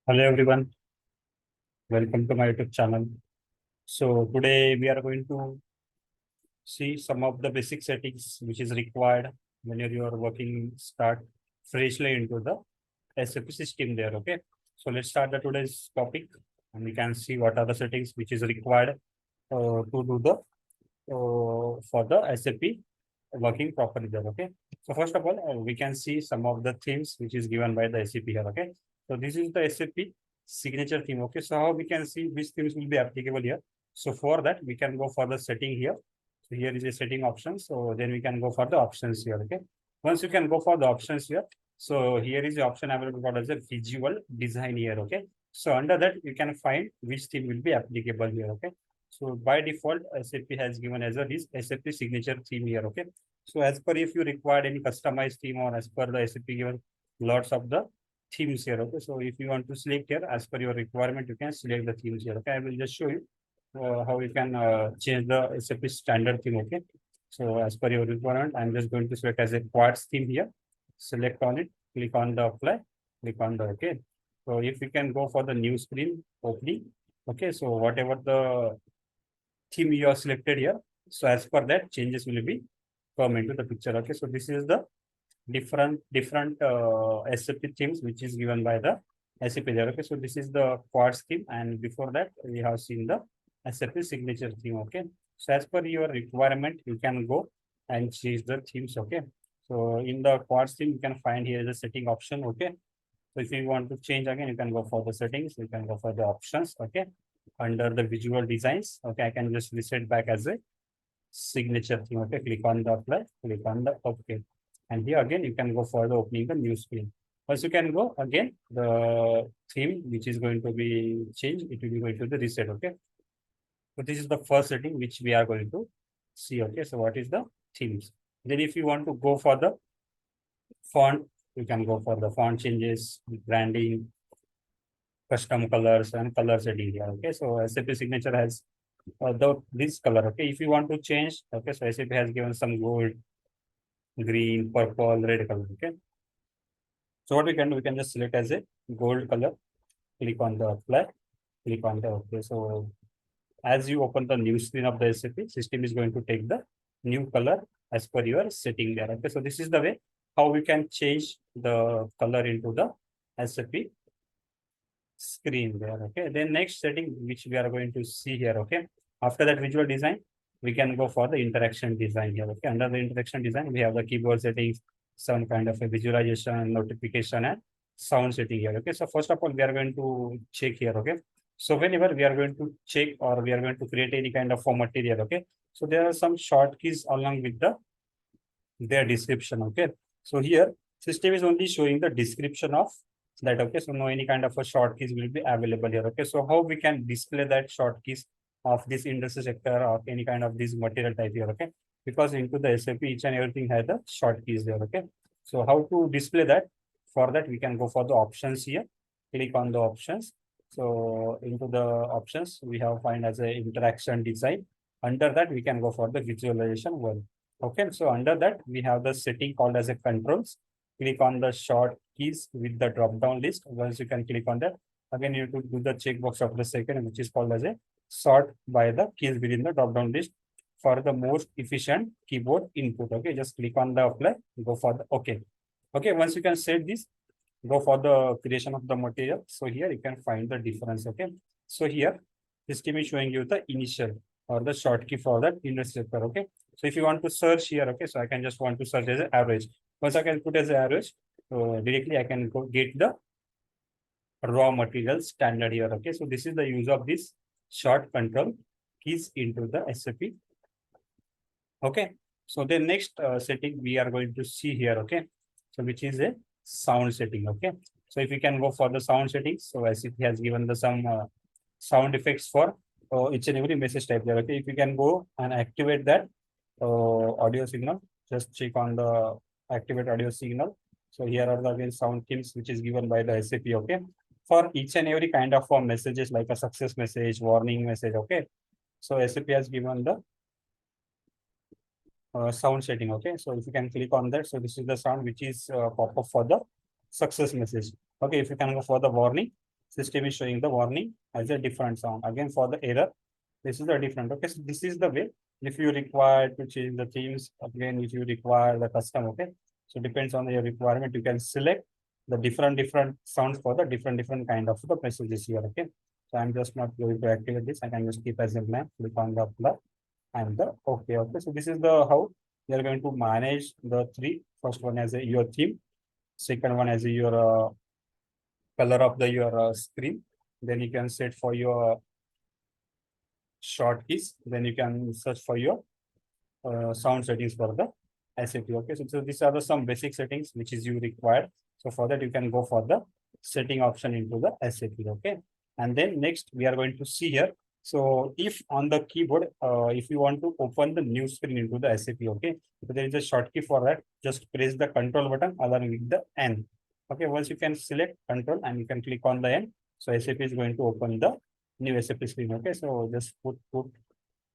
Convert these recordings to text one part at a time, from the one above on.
Hello everyone, welcome to my YouTube channel. So today we are going to see some of the basic settings which is required when you are working start freshly into the SAP system there. Okay, so let's start the today's topic and we can see what are the settings which is required to do the for the SAP working properly there. Okay, so first of all we can see some of the themes which is given by the SAP here. Okay, so this is the SAP signature theme. Okay, so how we can see which themes will be applicable here. So for that we can go for the setting here. So here is a setting option. So then we can go for the options here. Okay, once you can go for the options here. So here is the option available for as a visual design here. Okay, so under that you can find which theme will be applicable here. Okay, so by default, SAP has given as a this SAP signature theme here. Okay. So as per if you require any customized theme or as per the SAP given lots of the themes here. Okay. So if you want to select here as per your requirement, you can select the themes here. Okay. I will just show you how you can change the SAP standard theme. Okay. So as per your requirement, I'm just going to select as a quartz theme here. Select on it, click on the apply, click on the OK. So if you can go for the new screen opening. Okay. So whatever the theme you have selected here. So as per that, changes will be come into the picture. Okay, so this is the different SAP themes which is given by the SAP there. Okay, so this is the quartz theme, and before that we have seen the SAP signature theme. Okay, so as per your requirement, you can go and change the themes. Okay, so in the quartz theme, you can find here the setting option. Okay, so if you want to change again, you can go for the settings. You can go for the options. Okay, under the visual designs. Okay, I can just reset back as a signature theme. Okay, click on the apply, click on the OK. And here again, you can go for the opening the new screen. Once you can go again, the theme which is going to be changed, it will be going to the reset. Okay, so this is the first setting which we are going to see. Okay, so what is the themes? Then if you want to go for the font, you can go for the font changes, branding, custom colors and color setting here. Okay, so SAP signature has this color. Okay, if you want to change, okay, so SAP has given some gold, green, purple, red color. Okay, so what we can do, we can just select as a gold color, click on the apply, click on the OK. So as you open the new screen of the SAP, system is going to take the new color as per your setting there. Okay, so this is the way how we can change the color into the SAP screen there. Okay, then next setting which we are going to see here. Okay, after that visual design, we can go for the interaction design here. Okay, under the interaction design, we have the keyboard settings, some kind of a visualization, notification, and sound setting here. Okay, so first of all, we are going to check here. Okay, so whenever we are going to check or we are going to create any kind of a material. Okay, so there are some short keys along with their description. Okay, so here system is only showing the description of that. Okay, so no any kind of a short keys will be available here. Okay, so how we can display that short keys of this industry sector or any kind of this material type here. Okay, because into the SAP each and everything has the short keys there. Okay, so how to display that? For that we can go for the options here, click on the options. So into the options we have find as a interaction design. Under that we can go for the visualization one. Okay, so under that we have the setting called as a controls. Click on the short keys with the drop down list. Once you can click on that, again you have to do the checkbox of the second, which is called as a sort by the keys within the drop down list for the most efficient keyboard input. Okay, just click on the apply, go for the OK. Okay, once you can set this, go for the creation of the material. So here you can find the difference. Okay, so here system is showing you the initial or the short key for that industry sector. Okay, so if you want to search here, okay, so I can just want to search as an average. Once I can put as an average, so directly I can go get the raw material standard here. Okay, so this is the use of this short control keys into the SAP. Okay, so the next setting we are going to see here. Okay, so which is a sound setting. Okay, so if you can go for the sound settings, so SAP has given the some sound effects for each and every message type there. Okay, if you can go and activate that audio signal, just check on the activate audio signal. So here are the again sound themes which is given by the SAP. Okay, for each and every kind of messages like a success message, warning message. Okay, so SAP has given the sound setting. Okay, so if you can click on that, so this is the sound which is pop up for the success message. Okay, if you can go for the warning, system is showing the warning as a different sound. Again, for the error, this is the different. Okay, so this is the way. If you require to change the themes, again, if you require the custom, okay. So depends on your requirement, you can select the different sounds for the different kind of the messages here. Okay. So I'm just not going to activate this. I can just keep as a blank, click on the apply and the okay. Okay. So this is the how you are going to manage the three. First one as a your theme, second one as a your color of the your screen. Then you can set for your short keys. Then you can search for your sound settings for the SAP. Okay, so these are the some basic settings which is you required. So for that you can go for the setting option into the SAP. Okay, and then next we are going to see here. So if on the keyboard, if you want to open the new screen into the SAP, okay, so there is a shortcut for that. Just press the control button along with the N. Okay, once you can select control and you can click on the N, so SAP is going to open the new SAP screen. Okay, so just put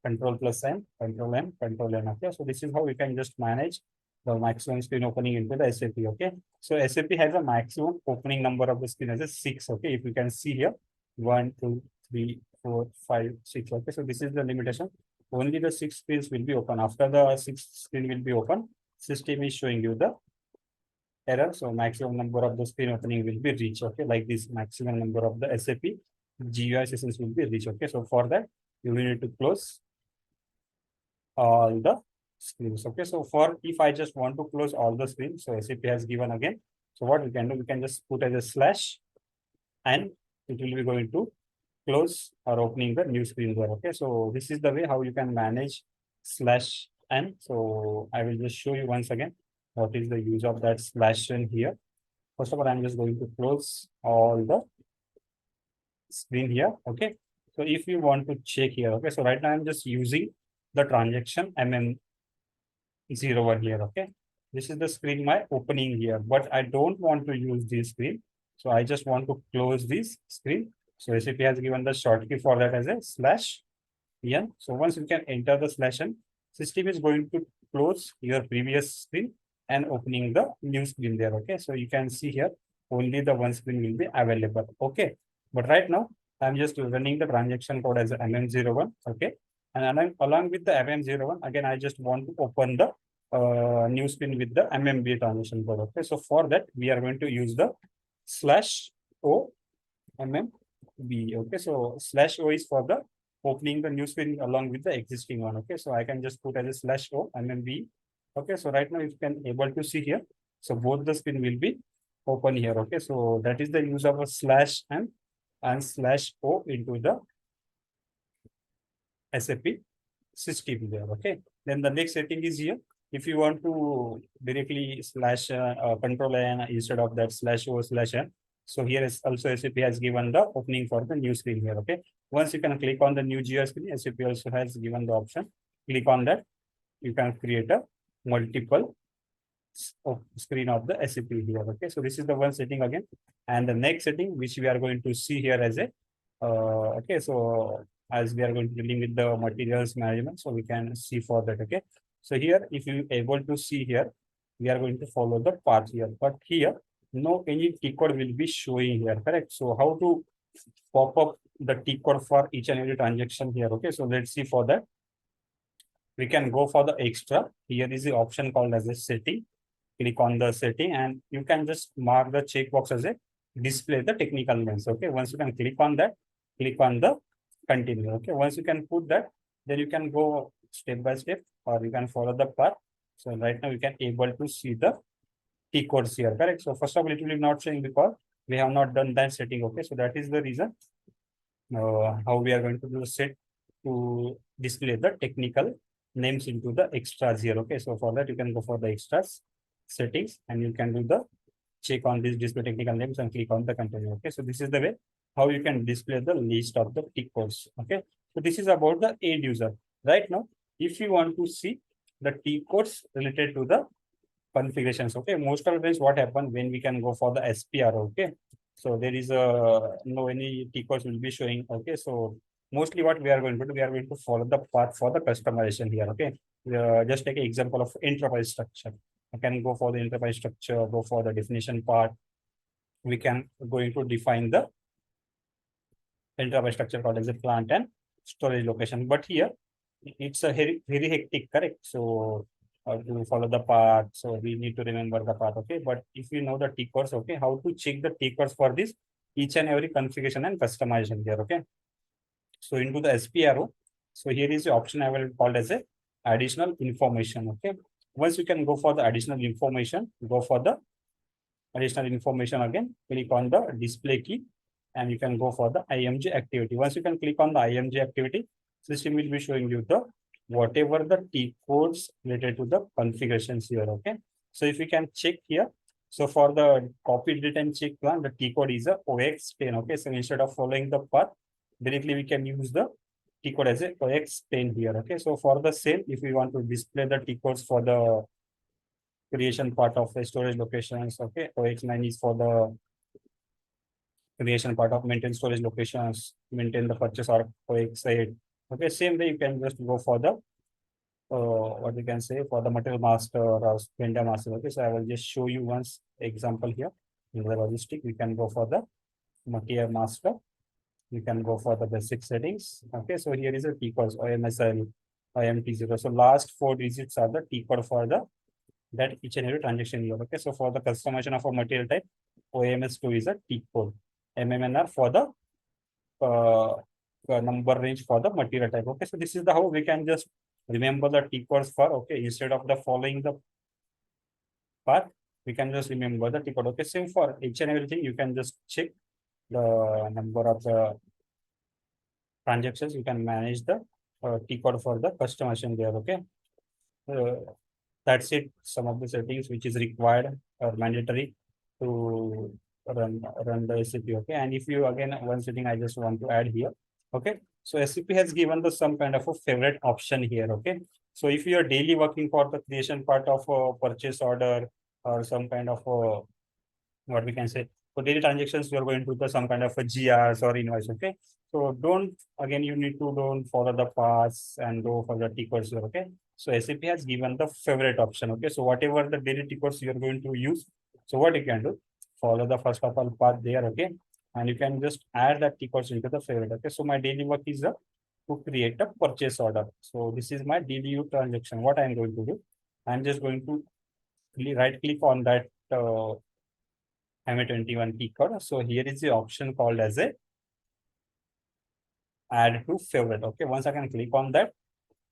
control plus N, control M, control N. Okay, so this is how we can just manage the maximum screen opening into the SAP. Okay, so SAP has a maximum opening number of the screen as a 6. Okay, if you can see here, 1, 2, 3, 4, 5, 6. Okay, so this is the limitation. Only the 6 screens will be open. After the 6 screen will be open, system is showing you the error. So maximum number of the screen opening will be reached. Okay, like this maximum number of the SAP GUI sessions will be reached. Okay, so for that you will need to close all the screens. Okay, so for if I just want to close all the screens, so SAP has given again. So what we can do, we can just put as a slash and it will be going to close or opening the new screen there. Okay, so this is the way how you can manage slash n. So I will just show you once again what is the use of that slash n here. First of all, I'm just going to close all the screen here. Okay, so if you want to check here, okay, so right now I'm just using the transaction MM01 here. Okay, this is the screen my opening here, but I don't want to use this screen, so I just want to close this screen. So SAP has given the shortcut for that as a slash n. So once you can enter the slash n, system is going to close your previous screen and opening the new screen there. Okay, so you can see here only the one screen will be available. Okay, but right now I'm just running the transaction code as MM01. Okay, and along with the MM01, again I just want to open the new screen with the MMB transaction code. Okay, so for that we are going to use the slash O MMB. Okay, so slash O is for the opening the new screen along with the existing one. Okay, so I can just put as a slash O MMB. Okay, so right now you can able to see here. So both the screen will be open here. Okay, so that is the use of a slash M and slash O into the SAP system there. Okay, then the next setting is here. If you want to directly slash control N instead of that slash O slash N, so here is also SAP has given the opening for the new screen here. Okay, once you can click on the new GUI screen, SAP also has given the option. Click on that, you can create a multiple screen of the SAP here. Okay, so this is the one setting again, and the next setting which we are going to see here as a okay, so as we are going to dealing with the materials management, so we can see for that. Okay, so here if you able to see here, we are going to follow the path here, but here no any T code will be showing here, correct? So how to pop up the T code for each and every transaction here? Okay, so let's see for that. We can go for the extra. Here is the option called as a setting. Click on the setting and you can just mark the checkbox as a display the technical names. Okay, once you can click on that, click on the continue. Okay, once you can put that, then you can go step by step or you can follow the path. So right now you can able to see the T codes here, correct? So first of all, it will be not showing because we have not done that setting. Okay, so that is the reason how we are going to do the set to display the technical names into the extras here. Okay, so for that you can go for the extras settings and you can do the check on this display technical names and click on the continue. Okay, so this is the way how you can display the list of the T codes. Okay, so this is about the end user. Right now, if you want to see the T codes related to the configurations, okay, most of the times what happen when we can go for the SPR. Okay, so there is a no any T codes will be showing. Okay, so mostly what we are going to do, we are going to follow the path for the customization here. Okay, just take an example of enterprise structure. I can go for the enterprise structure, go for the definition part. We can going to define the enter by structure called as a plant and storage location. But here it's a very hectic, correct? So to follow the path, so we need to remember the path, okay? But if you know the T codes, okay, how to check the T codes for this each and every configuration and customization here, okay? So into the SP arrow, so here is the option I will call as a additional information, okay? Once you can go for the additional information, go for the additional information again, click on the display key and you can go for the IMG activity. Once you can click on the IMG activity, system will be showing you the whatever the T codes related to the configurations here, okay? So if you can check here, so for the copy delete and check plan, the T code is a OX10, okay? So instead of following the path, directly we can use the T code as a OX10 here, okay? So for the same, if we want to display the T codes for the creation part of the storage locations, okay? OX9 is for the creation part of maintain storage locations, maintain the purchase or OX8. Okay, same way you can just go for the what you can say for the material master or vendor master. Okay, so I will just show you once example here. In the logistic, we can go for the material master. You can go for the basic settings. Okay, so here is a T code OMSL, IMT0. So last four digits are the T code for the that each and every transaction here. Okay, so for the customization of a material type, OMS2 is a T code. MMNR for the number range for the material type. Okay, so this is the how we can just remember the T codes for, okay, instead of the following the path, we can just remember the T code. Okay, same for each and everything, you can just check the number of the transactions, you can manage the T code for the customization there. Okay, that's it. Some of the settings which is required or mandatory to run the SAP. Okay, and if you again one setting I just want to add here. Okay, so SAP has given the some kind of a favorite option here. Okay, so if you are daily working for the creation part of a purchase order or some kind of a, what we can say, for daily transactions, you are going to do some kind of a GRs or invoice. Okay, so don't again you need to don't follow the paths and go for the T codes here. Okay, so SAP has given the favorite option. Okay, so whatever the daily T codes you are going to use, so what you can do, follow the first of all path there. Okay, and you can just add that T codes into the favorite. Okay, so my daily work is to create a purchase order. So this is my daily transaction. What I am going to do, I'm just going to right click on that MA21 T code. So here is the option called as a add to favorite. Okay, once I can click on that,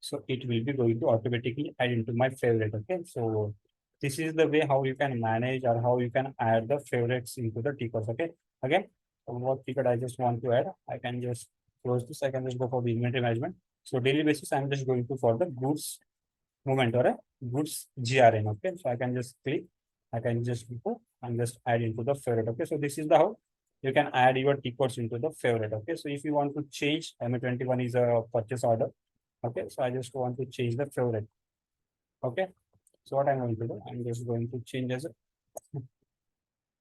so it will be going to automatically add into my favorite. Okay, so this is the way how you can manage or how you can add the favorites into the T codes. Okay, again, what T code I just want to add, I can just close this. I can just go for the inventory management. So daily basis, I'm just going to for the goods movement or a goods GRN. Okay, so I can just click, I can just go and just add into the favorite. Okay, so this is the how you can add your T codes into the favorite. Okay, so if you want to change, MA21 is a purchase order. Okay, so I just want to change the favorite. Okay, so what I'm going to do, I'm just going to change as a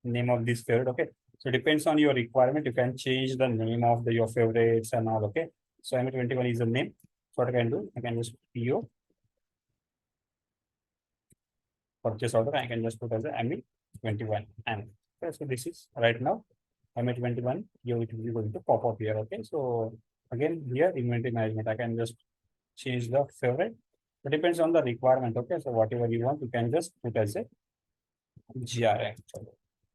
name of this favorite. Okay, so depends on your requirement, you can change the name of your favorites and all. Okay, so MA21 is the name. So what I can do, I can just PO purchase order, I can just put as a ME21 and okay, so this is right now ME21 here it will be going to pop up here. Okay, so again here inventory management, I can just change the favorite. It depends on the requirement. Okay, so whatever you want, you can just put as a GRA.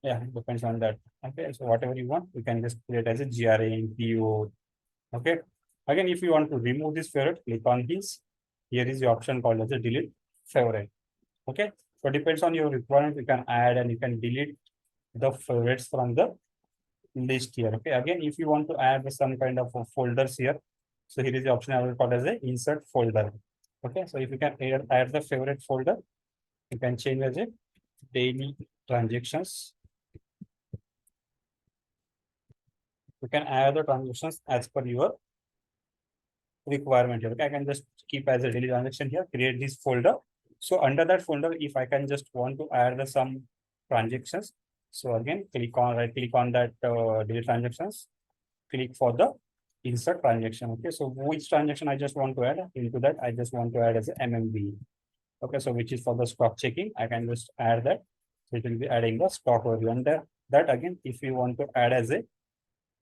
Yeah, depends on that. Okay, so whatever you want, you can just create as a GRA in PO. Okay, again if you want to remove this favorite, click on this. Here is the option called as a delete favorite. Okay, so depends on your requirement, you can add and you can delete the favorites from the list here. Okay, again if you want to add some kind of folders here, so here is the option I will call as a insert folder. Okay, so if you can add the favorite folder, you can change as a daily transactions. You can add the transactions as per your requirement here. Okay, I can just keep as a daily transaction here, create this folder. So under that folder, if I can just want to add the some transactions, so again click on right click on that daily transactions, click for the insert transaction. Okay, so which transaction I just want to add into that, I just want to add as a MMB. Okay, so which is for the stock checking, I can just add that. So it will be adding the stock value. And that again, if you want to add as a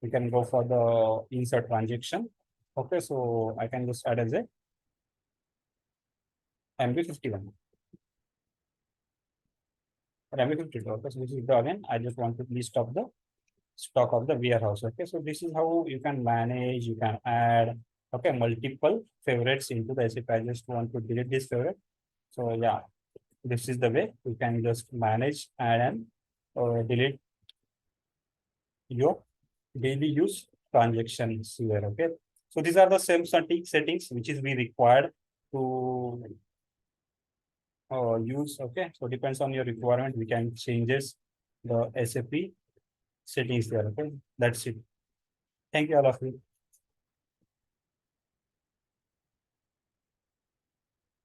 we can go for the insert transaction. Okay, so I can just add as a MB51. MB52. Okay, so this is the again. I just want to list of the stock of the warehouse. Okay, so this is how you can manage, you can add okay multiple favorites into the SAP. I just want to delete this favorite. So yeah, this is the way you can just manage and delete your daily use transactions here. Okay, so these are the same settings which is be required to use. Okay, so depends on your requirement, we can changes the SAP settings there. Okay, that's it. Thank you all of you.